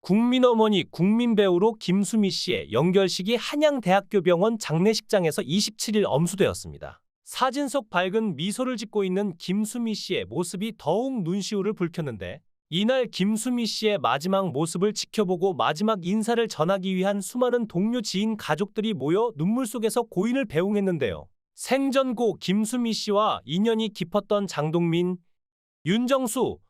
국민어머니 국민배우로 김수미 씨의 연결식이 한양대학교 병원 장례식장에서 27일 엄수되었습니다. 사진 속 밝은 미소를 짓고 있는 김수미 씨의 모습이 더욱 눈시울을 붉혔는데, 이날 김수미 씨의 마지막 모습을 지켜보고 마지막 인사를 전하기 위한 수많은 동료, 지인, 가족들이 모여 눈물 속에서 고인을 배웅했는데요. 생전 고 김수미 씨와 인연이 깊었던 장동민, 윤정수,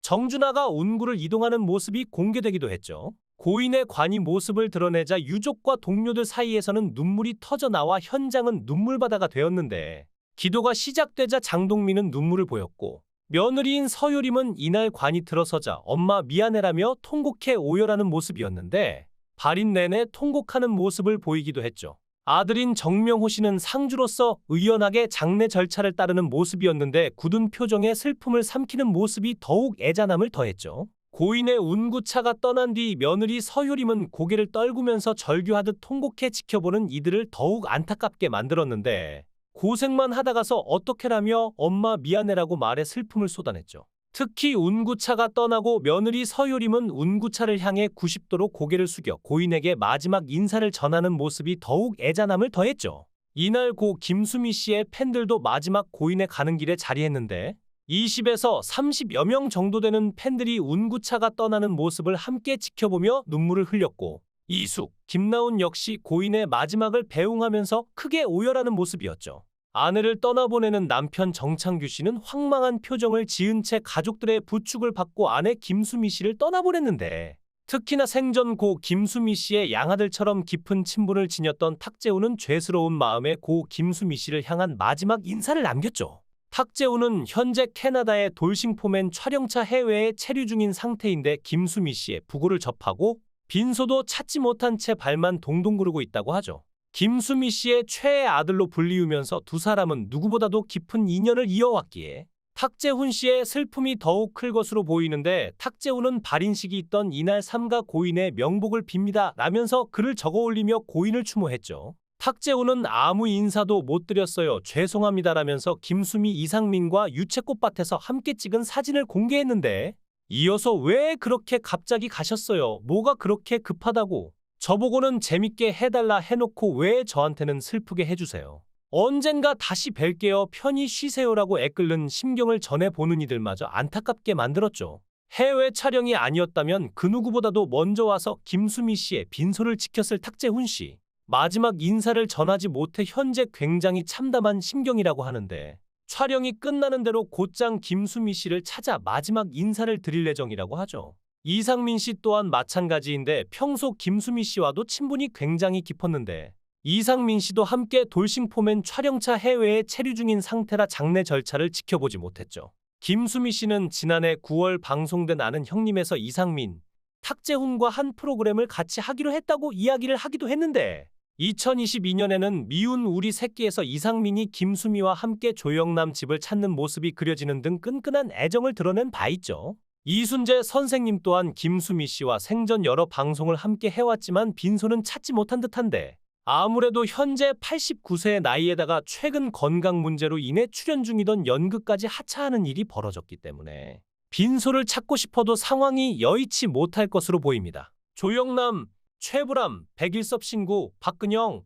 정준하가 운구를 이동하는 모습이 공개되기도 했죠. 고인의 관이 모습을 드러내자 유족과 동료들 사이에서는 눈물이 터져나와 현장은 눈물바다가 되었는데, 기도가 시작되자 장동민은 눈물을 보였고, 며느리인 서유림은 이날 관이 들어서자 엄마 미안해라며 통곡해 오열하는 모습이었는데, 발인 내내 통곡하는 모습을 보이기도 했죠. 아들인 정명호 씨는 상주로서 의연하게 장례 절차를 따르는 모습이었는데, 굳은 표정에 슬픔을 삼키는 모습이 더욱 애잔함을 더했죠. 고인의 운구차가 떠난 뒤 며느리 서유림은 고개를 떨구면서 절규하듯 통곡해 지켜보는 이들을 더욱 안타깝게 만들었는데, 고생만 하다가서 어떡해라며 엄마 미안해라고 말해 슬픔을 쏟아냈죠. 특히 운구차가 떠나고 며느리 서유림은 운구차를 향해 90도로 고개를 숙여 고인에게 마지막 인사를 전하는 모습이 더욱 애잔함을 더했죠. 이날 고 김수미 씨의 팬들도 마지막 고인의 가는 길에 자리했는데, 20에서 30여 명 정도 되는 팬들이 운구차가 떠나는 모습을 함께 지켜보며 눈물을 흘렸고, 이숙, 김나훈 역시 고인의 마지막을 배웅하면서 크게 오열하는 모습이었죠. 아내를 떠나보내는 남편 정창규 씨는 황망한 표정을 지은 채 가족들의 부축을 받고 아내 김수미 씨를 떠나보냈는데, 특히나 생전 고 김수미 씨의 양아들처럼 깊은 친분을 지녔던 탁재훈은 죄스러운 마음에 고 김수미 씨를 향한 마지막 인사를 남겼죠. 탁재훈은 현재 캐나다의 돌싱포맨 촬영차 해외에 체류 중인 상태인데, 김수미 씨의 부고를 접하고 빈소도 찾지 못한 채 발만 동동 구르고 있다고 하죠. 김수미 씨의 최애 아들로 불리우면서 두 사람은 누구보다도 깊은 인연을 이어왔기에 탁재훈 씨의 슬픔이 더욱 클 것으로 보이는데, 탁재훈은 발인식이 있던 이날 삼가 고인의 명복을 빕니다 라면서 글을 적어 올리며 고인을 추모했죠. 탁재훈은 아무 인사도 못 드렸어요, 죄송합니다 라면서 김수미, 이상민과 유채꽃밭에서 함께 찍은 사진을 공개했는데, 이어서 왜 그렇게 갑자기 가셨어요? 뭐가 그렇게 급하다고? 저보고는 재밌게 해달라 해놓고 왜 저한테는 슬프게 해주세요? 언젠가 다시 뵐게요, 편히 쉬세요라고 애끓는 심경을 전해보는 이들마저 안타깝게 만들었죠. 해외 촬영이 아니었다면 그 누구보다도 먼저 와서 김수미 씨의 빈소를 지켰을 탁재훈 씨. 마지막 인사를 전하지 못해 현재 굉장히 참담한 심경이라고 하는데, 촬영이 끝나는 대로 곧장 김수미 씨를 찾아 마지막 인사를 드릴 예정이라고 하죠. 이상민 씨 또한 마찬가지인데, 평소 김수미 씨와도 친분이 굉장히 깊었는데, 이상민 씨도 함께 돌싱포맨 촬영차 해외에 체류 중인 상태라 장례 절차를 지켜보지 못했죠. 김수미 씨는 지난해 9월 방송된 아는 형님에서 이상민, 탁재훈과 한 프로그램을 같이 하기로 했다고 이야기를 하기도 했는데, 2022년에는 미운 우리 새끼에서 이상민이 김수미와 함께 조영남 집을 찾는 모습이 그려지는 등 끈끈한 애정을 드러낸 바 있죠. 이순재 선생님 또한 김수미 씨와 생전 여러 방송을 함께 해왔지만 빈소는 찾지 못한 듯한데, 아무래도 현재 89세의 나이에다가 최근 건강 문제로 인해 출연 중이던 연극까지 하차하는 일이 벌어졌기 때문에 빈소를 찾고 싶어도 상황이 여의치 못할 것으로 보입니다. 조영남, 최불암, 백일섭 신구, 박근영,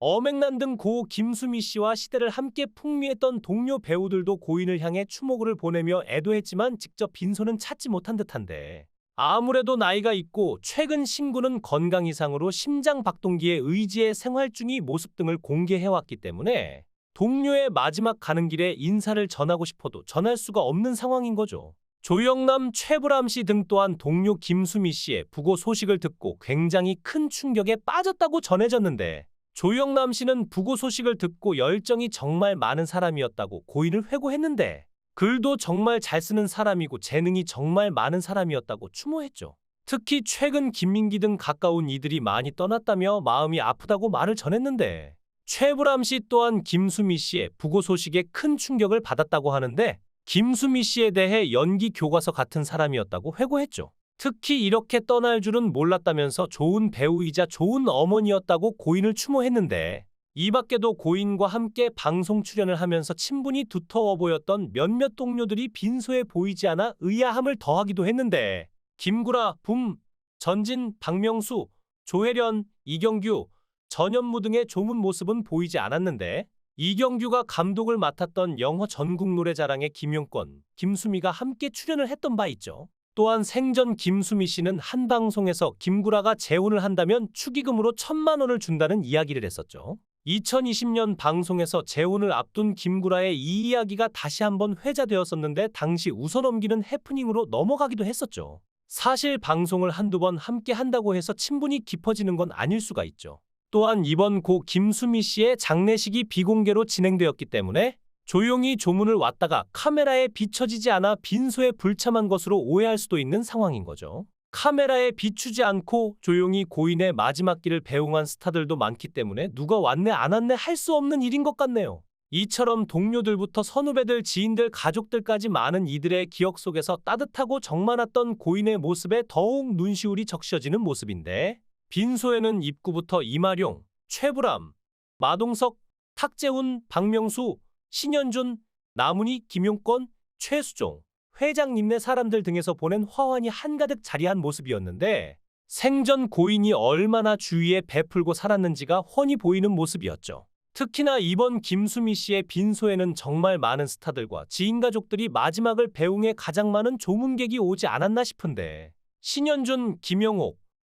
엄앵란 등 고 김수미 씨와 시대를 함께 풍미했던 동료 배우들도 고인을 향해 추모글을 보내며 애도했지만 직접 빈소는 찾지 못한 듯한데, 아무래도 나이가 있고 최근 신구는 건강 이상으로 심장 박동기에 의지해 생활 중의 모습 등을 공개해왔기 때문에 동료의 마지막 가는 길에 인사를 전하고 싶어도 전할 수가 없는 상황인 거죠. 조영남, 최불암 씨 등 또한 동료 김수미 씨의 부고 소식을 듣고 굉장히 큰 충격에 빠졌다고 전해졌는데, 조영남 씨는 부고 소식을 듣고 열정이 정말 많은 사람이었다고 고인을 회고했는데, 글도 정말 잘 쓰는 사람이고 재능이 정말 많은 사람이었다고 추모했죠. 특히 최근 김민기 등 가까운 이들이 많이 떠났다며 마음이 아프다고 말을 전했는데, 최불암 씨 또한 김수미 씨의 부고 소식에 큰 충격을 받았다고 하는데, 김수미 씨에 대해 연기 교과서 같은 사람이었다고 회고했죠. 특히 이렇게 떠날 줄은 몰랐다면서 좋은 배우이자 좋은 어머니였다고 고인을 추모했는데, 이 밖에도 고인과 함께 방송 출연을 하면서 친분이 두터워 보였던 몇몇 동료들이 빈소에 보이지 않아 의아함을 더하기도 했는데, 김구라, 붐, 전진, 박명수, 조혜련, 이경규, 전현무 등의 조문 모습은 보이지 않았는데 이경규가 감독을 맡았던 영화 전국노래자랑에 김용권, 김수미가 함께 출연을 했던 바 있죠. 또한 생전 김수미 씨는 한 방송에서 김구라가 재혼을 한다면 축의금으로 1,000만 원을 준다는 이야기를 했었죠. 2020년 방송에서 재혼을 앞둔 김구라의 이 이야기가 다시 한번 회자되었었는데 당시 웃어넘기는 해프닝으로 넘어가기도 했었죠. 사실 방송을 한두 번 함께 한다고 해서 친분이 깊어지는 건 아닐 수가 있죠. 또한 이번 고 김수미 씨의 장례식이 비공개로 진행되었기 때문에 조용히 조문을 왔다가 카메라에 비춰지지 않아 빈소에 불참한 것으로 오해할 수도 있는 상황인 거죠. 카메라에 비추지 않고 조용히 고인의 마지막 길을 배웅한 스타들도 많기 때문에 누가 왔네 안 왔네 할 수 없는 일인 것 같네요. 이처럼 동료들부터 선후배들, 지인들, 가족들까지 많은 이들의 기억 속에서 따뜻하고 정 많았던 고인의 모습에 더욱 눈시울이 적셔지는 모습인데 빈소에는 입구부터 이마룡, 최불암, 마동석, 탁재훈, 박명수, 신현준, 나문희, 김용권, 최수종, 회장님네 사람들 등에서 보낸 화환이 한가득 자리한 모습이었는데 생전 고인이 얼마나 주위에 베풀고 살았는지가 훤히 보이는 모습이었죠. 특히나 이번 김수미 씨의 빈소에는 정말 많은 스타들과 지인가족들이 마지막을 배웅해 가장 많은 조문객이 오지 않았나 싶은데 신현준, 김영옥,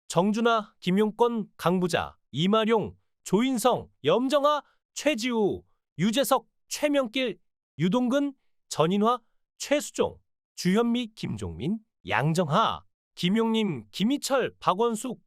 정준하, 김용권, 강부자, 이마룡, 조인성, 염정아, 최지우, 유재석, 최명길, 유동근, 전인화, 최수종, 주현미, 김종민, 양정하, 김용림, 김희철, 박원숙,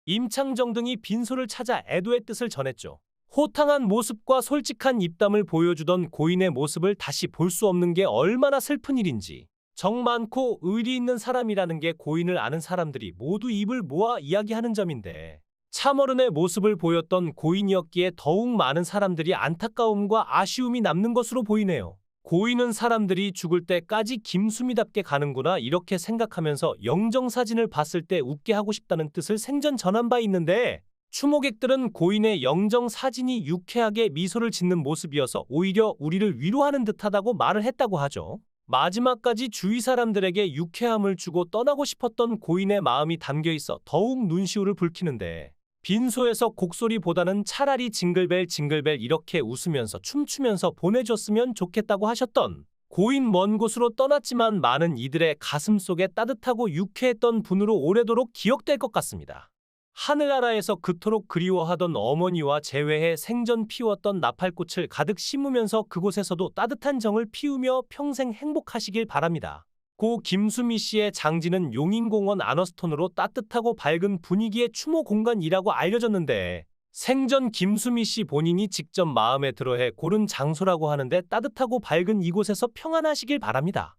임창정 등이 빈소를 찾아 애도의 뜻을 전했죠. 호탕한 모습과 솔직한 입담을 보여주던 고인의 모습을 다시 볼 수 없는 게 얼마나 슬픈 일인지. 정 많고 의리 있는 사람이라는 게 고인을 아는 사람들이 모두 입을 모아 이야기하는 점인데 참어른의 모습을 보였던 고인이었기에 더욱 많은 사람들이 안타까움과 아쉬움이 남는 것으로 보이네요. 고인은 사람들이 죽을 때까지 김수미답게 가는구나 이렇게 생각하면서 영정사진을 봤을 때 웃게 하고 싶다는 뜻을 생전 전한 바 있는데 추모객들은 고인의 영정사진이 유쾌하게 미소를 짓는 모습이어서 오히려 우리를 위로하는 듯하다고 말을 했다고 하죠. 마지막까지 주위 사람들에게 유쾌함을 주고 떠나고 싶었던 고인의 마음이 담겨있어 더욱 눈시울을 붉히는데 빈소에서 곡소리보다는 차라리 징글벨 징글벨 이렇게 웃으면서 춤추면서 보내줬으면 좋겠다고 하셨던 고인 먼 곳으로 떠났지만 많은 이들의 가슴 속에 따뜻하고 유쾌했던 분으로 오래도록 기억될 것 같습니다. 하늘나라에서 그토록 그리워하던 어머니와 재회해 생전 피웠던 나팔꽃을 가득 심으면서 그곳에서도 따뜻한 정을 피우며 평생 행복하시길 바랍니다. 고 김수미 씨의 장지는 용인공원 아너스톤으로 따뜻하고 밝은 분위기의 추모 공간이라고 알려졌는데 생전 김수미 씨 본인이 직접 마음에 들어해 고른 장소라고 하는데 따뜻하고 밝은 이곳에서 평안하시길 바랍니다.